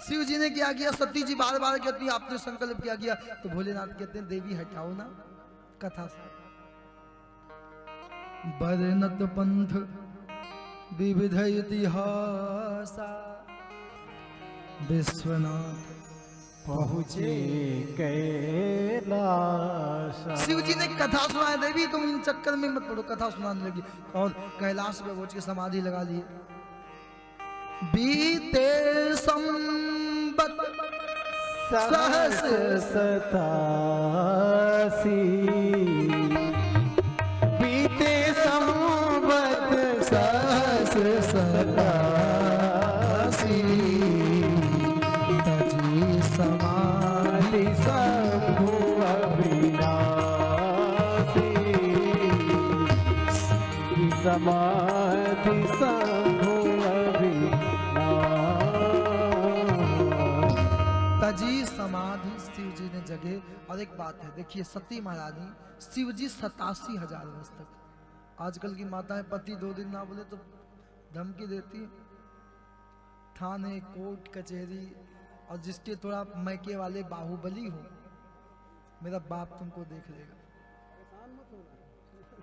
शिव जी ने क्या किया, सती जी बार बार कहती है आपने संकल्प क्या किया, तो भोलेनाथ कहते हैं देवी हटाओ ना कथा से। बरनत पंथ विविध इतिहासा, विश्वनाथ पहुँचे कैलाश। शिव जी ने कथा सुनाई, देवी तुम इन चक्कर में मत पड़ो, कथा सुनाने लगी और कैलाश पे पहुंच के समाधि लगा लिए। बीते संबत सहस सतासी, बीते संबत सहस सतासी, तजी समाधि शंभु अविनाशी, समाधि शंभु तजी समाधि शिव जी ने जगह। और एक बात है देखिए, सती महारानी शिव जी 87,000 वर्ष तक। आजकल की माताएं पति 2 दिन ना बोले तो धमकी देती, थाने कोर्ट कचहरी, और जिसके थोड़ा मैके वाले बाहुबली हो, मेरा बाप तुमको देख लेगा।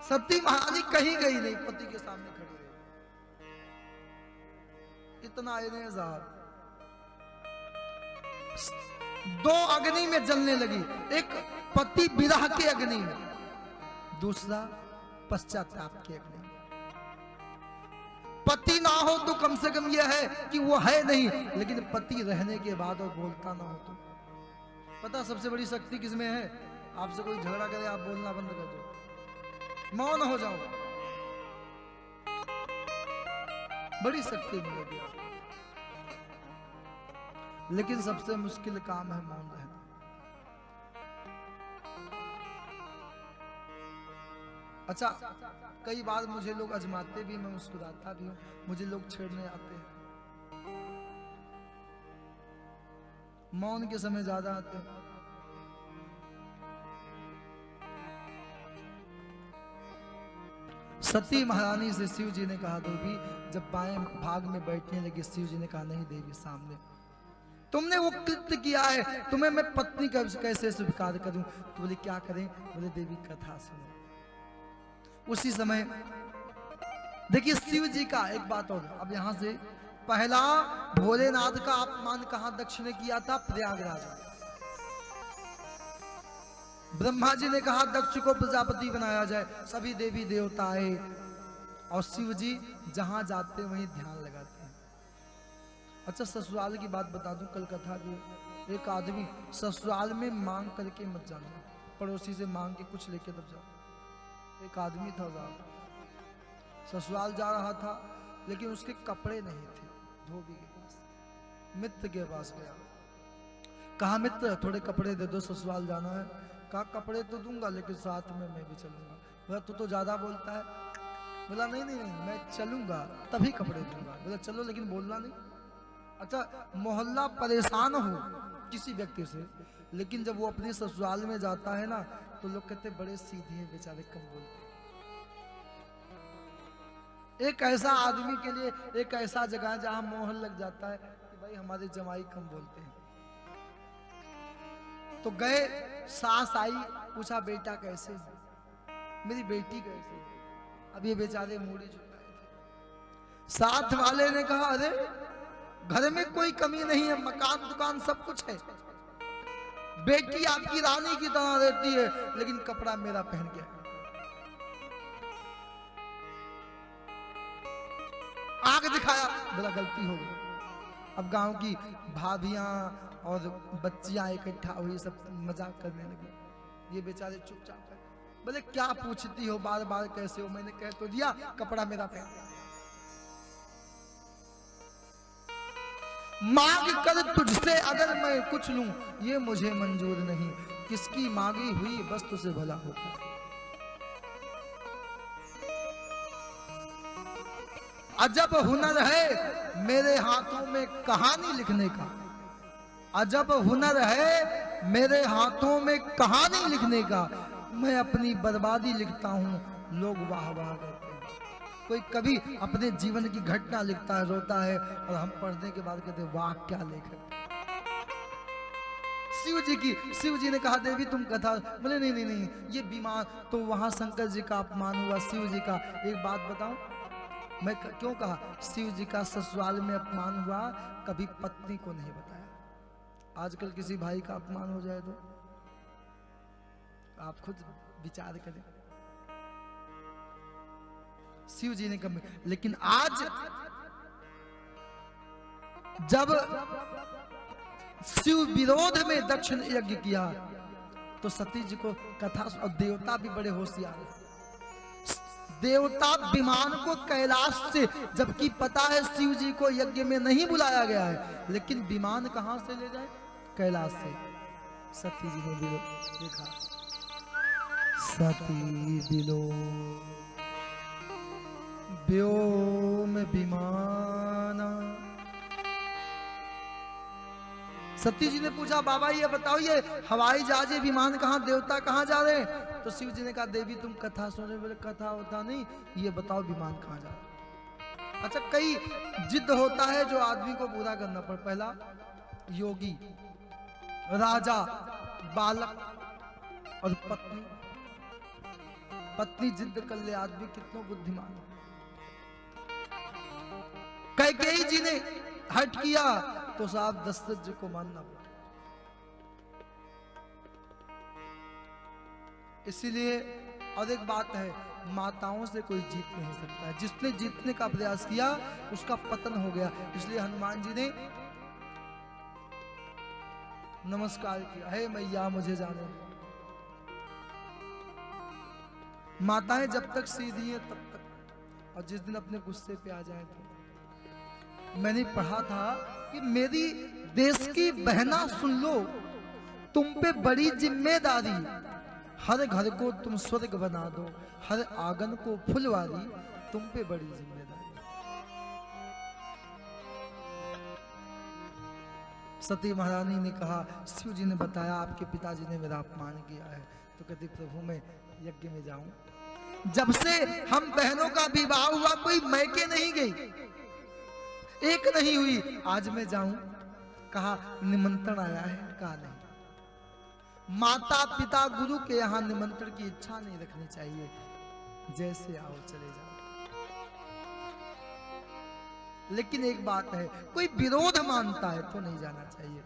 सती महारानी कहीं गई नहीं, पति के सामने खड़ी रही। इतना साहब 2 अग्नि में जलने लगी, एक पति विरह के अग्नि में, दूसरा पश्चाताप के अग्नि में। पति ना हो तो कम से कम यह है कि वो है नहीं, लेकिन पति रहने के बाद और बोलता ना हो तो। पता सबसे बड़ी शक्ति किसमें है? आपसे कोई झगड़ा करे आप बोलना बंद कर दो, मौन हो जाओ, बड़ी शक्ति मिलेगी। लेकिन सबसे मुश्किल काम है मौन रहना। अच्छा, कई बार मुझे लोग आजमाते भी, मैं मुस्कुराता भी हूं, मुझे लोग छेड़ने आते हैं, मौन के समय ज्यादा आते हैं। सती महारानी से शिव जी ने कहा देवी, जब बाएं भाग में बैठने लगी, शिव जी ने कहा नहीं देवी, सामने तुमने वो कृत्य किया है, तुम्हें मैं पत्नी कैसे स्वीकार करूं? तो बोले क्या करें? बोले देवी कथा सुनो। उसी समय देखिए शिव जी का एक बात और, अब यहां से पहला भोलेनाथ का अपमान कहां दक्ष ने किया था? प्रयागराज में। ब्रह्मा जी ने कहा दक्ष को प्रजापति बनाया जाए, सभी देवी देवता आए, और शिव जी जहां जाते वहीं ध्यान लगाते हैं। अच्छा, ससुराल की बात बता दूं, कल कथा भी, एक आदमी ससुराल में मांग करके मत जाना, पड़ोसी से मांग के कुछ लेके तब जाओ। एक आदमी था ससुराल जा रहा था, लेकिन उसके कपड़े नहीं थे, धोबी के पास, मित्र के पास गया, कहा मित्र थोड़े कपड़े दे दो, ससुराल जाना है। कहा कपड़े तो दूंगा लेकिन साथ में मैं भी चलूंगा। बोला तू तो ज्यादा बोलता है। बोला नहीं नहीं नहीं, मैं चलूंगा तभी कपड़े दूंगा। बोला चलो लेकिन बोलना नहीं। अच्छा, मोहल्ला परेशान हो किसी व्यक्ति से, लेकिन जब वो अपने ससुराल में जाता है ना, तो लोग कहते बड़े सीधे हैं बेचारे, कम बोलते। एक ऐसा आदमी के लिए एक ऐसा जगह जहां मोहन लग जाता है कि भाई हमारे जमाई कम बोलते हैं। तो गए, सास आई, पूछा बेटा कैसे है? मेरी बेटी कैसे है? अब ये बेचारे मूड़ी झुकाए थे। साथ वाले ने कहा अरे घर में कोई कमी नहीं है, मकान दुकान सब कुछ है, बेटी आपकी रानी की तरह रहती है, लेकिन कपड़ा मेरा पहन के आग दिखाया। बोला गलती हो गई। अब गांव की भाभियां और बच्चियां इकट्ठा हुई, सब मजाक करने लगे। ये बेचारे चुपचाप है। बोले क्या पूछती हो बार बार, कैसे हो? मैंने कह तो दिया कपड़ा मेरा पहन। मांग कर तुझसे अगर मैं कुछ लूं, ये मुझे मंजूर नहीं, किसकी मांगी हुई वस्तु से भला होता। अजब हुनर है मेरे हाथों में कहानी लिखने का, अजब हुनर है मेरे हाथों में कहानी लिखने का। मैं अपनी बर्बादी लिखता हूँ, लोग वाह वाह करते हैं। कोई कभी अपने जीवन की घटना लिखता है, रोता है, और हम पढ़ने के बाद कहते हैं वाह क्या लेखक। शिव जी की। शिव जी ने कहा देवी तुम कथा, बोले नहीं नहीं नहीं ये बीमार। तो वहां शंकर जी का अपमान हुआ, शिव जी का। एक बात बताऊं, मैं क्यों कहा शिव जी का ससुराल में अपमान हुआ, कभी पत्नी को नहीं बताया। आजकल किसी भाई का अपमान हो जाए तो आप खुद विचार करें। शिव जी ने कभी, लेकिन आज जब शिव विरोध में दक्षिण यज्ञ किया तो सती जी को कथा, और देवता भी बड़े होशियार हैं। देवता विमान को कैलाश से, जबकि पता है शिव जी को यज्ञ में नहीं बुलाया गया है, लेकिन विमान कहां से ले जाए? कैलाश से। सती जी ने भी देखा, सती बिलो व्योम विमाना। सती जी ने पूछा बाबा ये बताओ ये हवाई जहाज विमान कहाँ, देवता कहाँ जा रहे हैं? तो शिव जी ने कहा देवी तुम कथा सुन रहे, बोले कथा होता नहीं, ये बताओ विमान कहाँ जा रहे हैं। अच्छा, कई जिद होता है जो आदमी को पूरा करना पड़े। पहला योगी, राजा, बालक और पत्नी। पत्नी जिद कर ले आदमी कितना बुद्धिमान। कैकेयी जी ने हट किया तो साहब दशरथ जी को मानना पड़ा। इसीलिए और एक बात है, माताओं से कोई जीत नहीं सकता है। जिसने जीतने का प्रयास किया उसका पतन हो गया। इसलिए हनुमान जी ने नमस्कार किया, हे मैया मुझे जाने दो। माताएं जब तक सीधी हैं तब तक, और जिस दिन अपने गुस्से पे आ जाए तो। मैंने पढ़ा था कि मेरी देश की बहना सुन लो, तुम पे बड़ी जिम्मेदारी, हर घर को तुम स्वर्ग बना दो, हर आंगन को फुलवारी, तुम पे बड़ी जिम्मेदारी। सती महारानी ने कहा शिव जी ने बताया आपके पिताजी ने मेरा अपमान किया है। तो कहती प्रभु मैं यज्ञ में जाऊं। जब से हम बहनों का विवाह हुआ कोई मैके नहीं गई, एक नहीं हुई, आज मैं जाऊं। कहा निमंत्रण आया है, कहा नहीं। माता पिता गुरु के यहां निमंत्रण की इच्छा नहीं रखनी चाहिए, जैसे आओ चले जाओ। लेकिन एक बात है, कोई विरोध मानता है तो नहीं जाना चाहिए।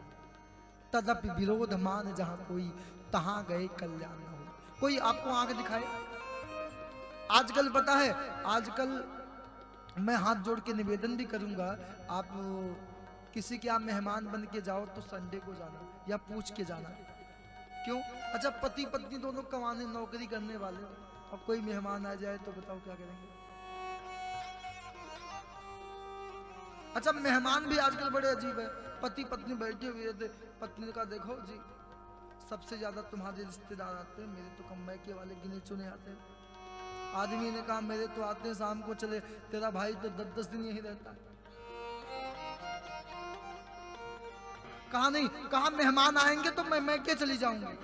तदपि विरोध मान जहां कोई, तहां गए कल्याण न हो। कोई आपको आंख दिखाए। आजकल पता है, आजकल मैं हाथ जोड़ के निवेदन भी करूंगा, आप किसी के यहाँ मेहमान बन के जाओ तो संडे को जाना या पूछ के जाना। क्यों? अच्छा, पति पत्नी दोनों कमाने नौकरी करने वाले, और कोई मेहमान आ जाए तो बताओ क्या करेंगे? अच्छा, मेहमान भी आजकल बड़े अजीब है। पति पत्नी बैठे हुए थे, पत्नी ने कहा देखो जी सबसे ज्यादा तुम्हारे रिश्तेदार आते हैं, मेरे तो कम मैके वाले गिने चुने आते हैं। आदमी ने कहा मेरे तो आते हैं शाम को चले, तेरा भाई तो 10-10 दिन यही रहता है। कहा नहीं, कहा मेहमान आएंगे तो मैं मैके चली जाऊंगी।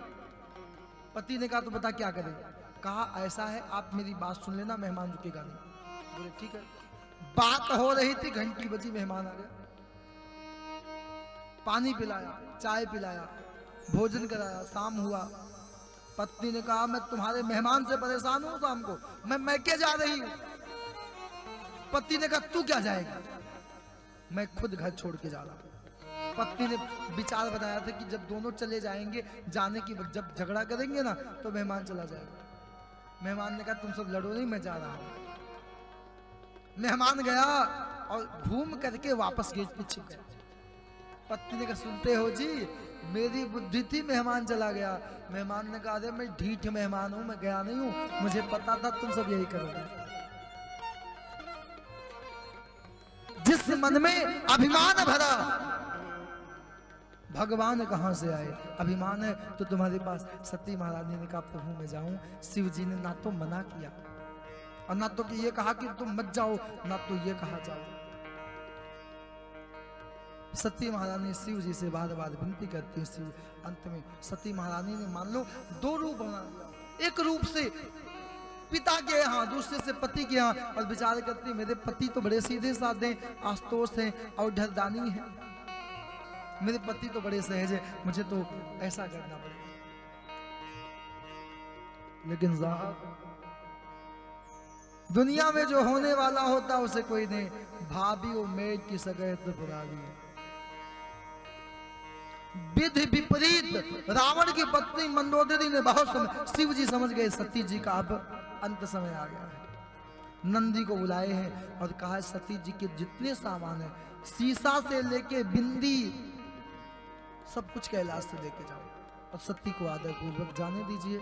पति ने कहा तो बता क्या करें? कहा ऐसा है आप मेरी बात सुन लेना, मेहमान रुकेगा नहीं। बोले ठीक है। बात हो रही थी, घंटी बजी, मेहमान आ गया। पानी पिलाया, चाय पिलाया, भोजन कराया, शाम हुआ। पत्नी ने कहा मैं तुम्हारे मेहमान से परेशान हूं, शाम को मैं मैके जा रही हूं। पति ने कहा तू क्या जाएगा? मैं खुद घर छोड़ के जा रहा हूं। पत्नी ने विचार बनाया था कि जब दोनों चले जाएंगे, जाने की जब झगड़ा करेंगे ना तो मेहमान चला जाएगा। मेहमान ने कहा तुम सब लड़ो नहीं, मैं जा रहा हूं। मेहमान गया और घूम करके वापस गेट पे छिप गया। पत्नी ने कहा सुनते हो जी, मेरी बुद्धि थी, मेहमान चला गया। मेहमान ने कहा अरे मैं ढीठ मेहमान हूं, मैं गया नहीं हूं, मुझे पता था तुम सब यही करोगे। जिस मन में अभिमान भरा, भगवान कहां से आए? अभिमान है तो तुम्हारे पास। सती महारानी ने कहा प्रभु मैं जाऊं। शिव जी ने ना तो मना किया और ना तो ये कहा कि तुम मत जाओ, ना तो ये कहा जाओ। सती महारानी शिव जी से बार बार विनती करती है। शिव अंत में सती महारानी ने मान लो 2 रूप बना लिया। एक रूप से पिता के यहाँ, दूसरे से पति के यहाँ, और विचार करती मेरे पति तो बड़े सीधे साधे, आस्तोष हैं और ढरदानी हैं। मेरे पति तो बड़े सहज है, मुझे तो ऐसा करना पड़ेगा। लेकिन साहब दुनिया में जो होने वाला होता उसे कोई नहीं, भाभी वो मेघ की सगैत पुरानी। विधि विपरीत रावण की पत्नी मंदोदरी ने बहुत समय, शिव जी समझ गए सती जी का अब अंत समय आ गया है। नंदी को बुलाए हैं और कहा है सती जी के जितने सामान है, शीशा से लेके बिंदी, सब कुछ कैलाश से लेके जाओ और सती को आदर पूर्वक जाने दीजिए।